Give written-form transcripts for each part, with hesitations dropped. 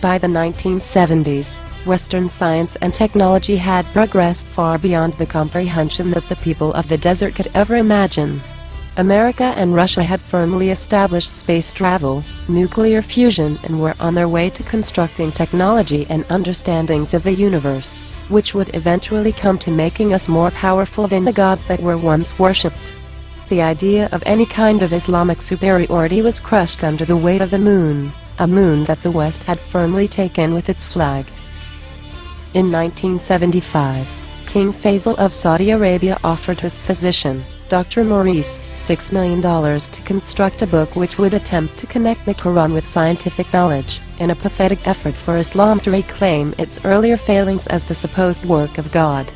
By the 1970s, Western science and technology had progressed far beyond the comprehension that the people of the desert could ever imagine. America and Russia had firmly established space travel, nuclear fusion, and were on their way to constructing technology and understandings of the universe, which would eventually come to making us more powerful than the gods that were once worshipped. The idea of any kind of Islamic superiority was crushed under the weight of the moon, a moon that the West had firmly taken with its flag. In 1975, King Faisal of Saudi Arabia offered his physician, Dr. Maurice, $6 million to construct a book which would attempt to connect the Quran with scientific knowledge, in a pathetic effort for Islam to reclaim its earlier failings as the supposed work of God.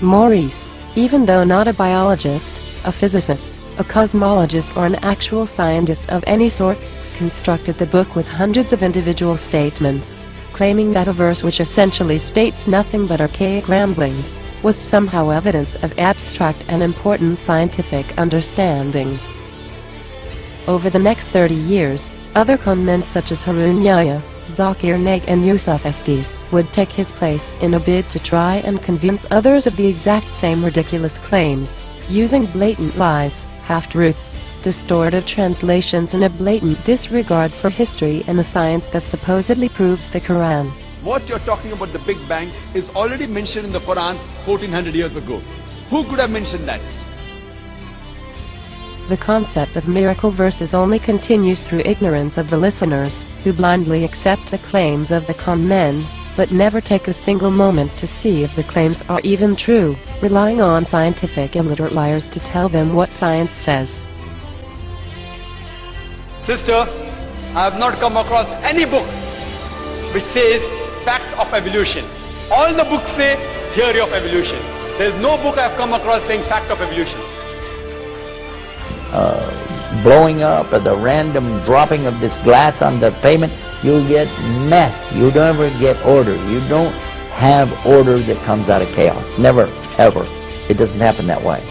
Maurice, even though not a biologist, a physicist, a cosmologist, or an actual scientist of any sort, constructed the book with hundreds of individual statements, claiming that a verse which essentially states nothing but archaic ramblings was somehow evidence of abstract and important scientific understandings. Over the next 30 years, other conmen such as Harun, Yahya, Zakir Naik, and Yusuf Estes would take his place in a bid to try and convince others of the exact same ridiculous claims, using blatant lies, half-truths, distorted translations, and a blatant disregard for history and the science that supposedly proves the Quran. What you're talking about, the Big Bang, is already mentioned in the Quran 1400 years ago. Who could have mentioned that? The concept of miracle verses only continues through ignorance of the listeners, who blindly accept the claims of the conmen, but never take a single moment to see if the claims are even true, relying on scientific illiterate liars to tell them what science says. Sister, I have not come across any book which says fact of evolution. All the books say theory of evolution. There is no book I have come across saying fact of evolution. Blowing up or the random dropping of this glass on the pavement, you'll get mess. You don't ever get order. You don't have order that comes out of chaos. Never, ever. It doesn't happen that way.